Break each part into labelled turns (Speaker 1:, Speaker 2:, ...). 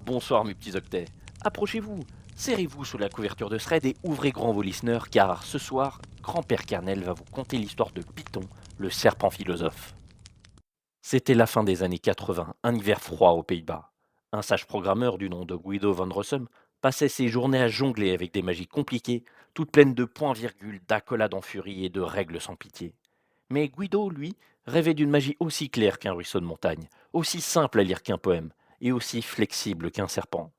Speaker 1: Bonsoir mes petits octets. Approchez-vous, serrez-vous sous la couverture de thread et ouvrez grand vos listeners car ce soir, grand-père Kernel va vous conter l'histoire de Python, le serpent philosophe. C'était la fin des années 80, un hiver froid aux Pays-Bas. Un sage programmeur du nom de Guido van Rossum passait ses journées à jongler avec des magies compliquées, toutes pleines de points-virgules, d'accolades en furie et de règles sans pitié. Mais Guido, lui, rêvait d'une magie aussi claire qu'un ruisseau de montagne, aussi simple à lire qu'un poème, et aussi flexible qu'un serpent.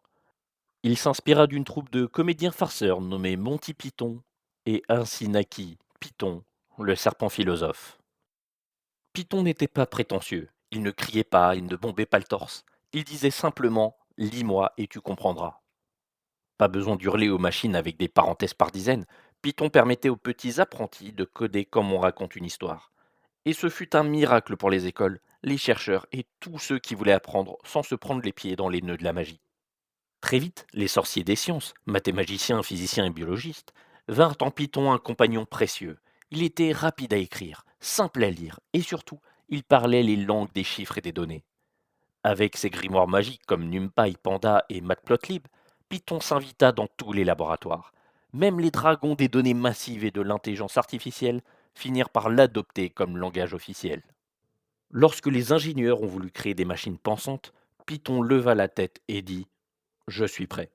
Speaker 1: Il s'inspira d'une troupe de comédiens farceurs nommés Monty Python, et ainsi naquit Python, le serpent philosophe. Python n'était pas prétentieux, il ne criait pas, il ne bombait pas le torse, il disait simplement lis-moi et tu comprendras. Pas besoin d'hurler aux machines avec des parenthèses par dizaines, Python permettait aux petits apprentis de coder comme on raconte une histoire. Et ce fut un miracle pour les écoles, les chercheurs et tous ceux qui voulaient apprendre sans se prendre les pieds dans les nœuds de la magie. Très vite, les sorciers des sciences, mathématiciens, physiciens et biologistes, vinrent en Python un compagnon précieux. Il était rapide à écrire, simple à lire, et surtout, il parlait les langues des chiffres et des données. Avec ses grimoires magiques comme NumPy, Panda et Matplotlib, Python s'invita dans tous les laboratoires. Même les dragons des données massives et de l'intelligence artificielle finirent par l'adopter comme langage officiel. Lorsque les ingénieurs ont voulu créer des machines pensantes, Python leva la tête et dit je suis prêt.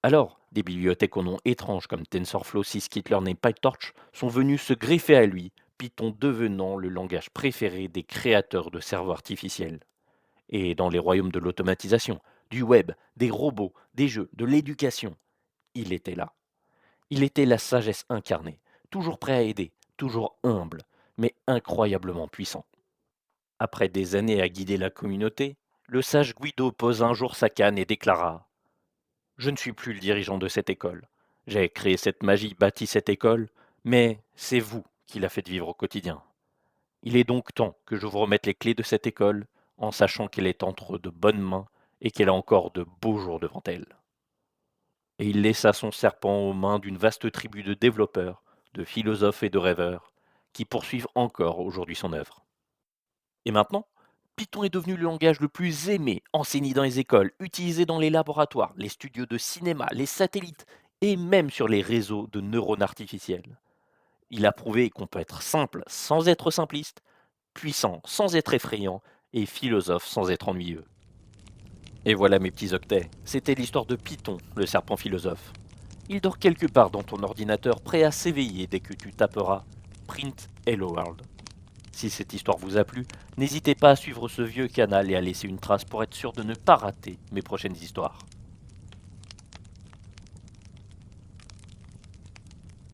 Speaker 1: Alors, des bibliothèques au nom étrange comme TensorFlow, Scikit-learn et PyTorch sont venues se greffer à lui, Python devenant le langage préféré des créateurs de cerveaux artificiels. Et dans les royaumes de l'automatisation, du web, des robots, des jeux, de l'éducation, il était là. Il était la sagesse incarnée, toujours prêt à aider, toujours humble, mais incroyablement puissant. Après des années à guider la communauté, le sage Guido posa un jour sa canne et déclara je ne suis plus le dirigeant de cette école. J'ai créé cette magie, bâti cette école, mais c'est vous qui la faites vivre au quotidien. Il est donc temps que je vous remette les clés de cette école, en sachant qu'elle est entre de bonnes mains et qu'elle a encore de beaux jours devant elle. Et il laissa son serpent aux mains d'une vaste tribu de développeurs, de philosophes et de rêveurs, qui poursuivent encore aujourd'hui son œuvre. Et maintenant, Python est devenu le langage le plus aimé, enseigné dans les écoles, utilisé dans les laboratoires, les studios de cinéma, les satellites et même sur les réseaux de neurones artificiels. Il a prouvé qu'on peut être simple sans être simpliste, puissant sans être effrayant et philosophe sans être ennuyeux. Et voilà mes petits octets, c'était l'histoire de Python, le serpent philosophe. Il dort quelque part dans ton ordinateur prêt à s'éveiller dès que tu taperas Print Hello World. Si cette histoire vous a plu, n'hésitez pas à suivre ce vieux canal et à laisser une trace pour être sûr de ne pas rater mes prochaines histoires.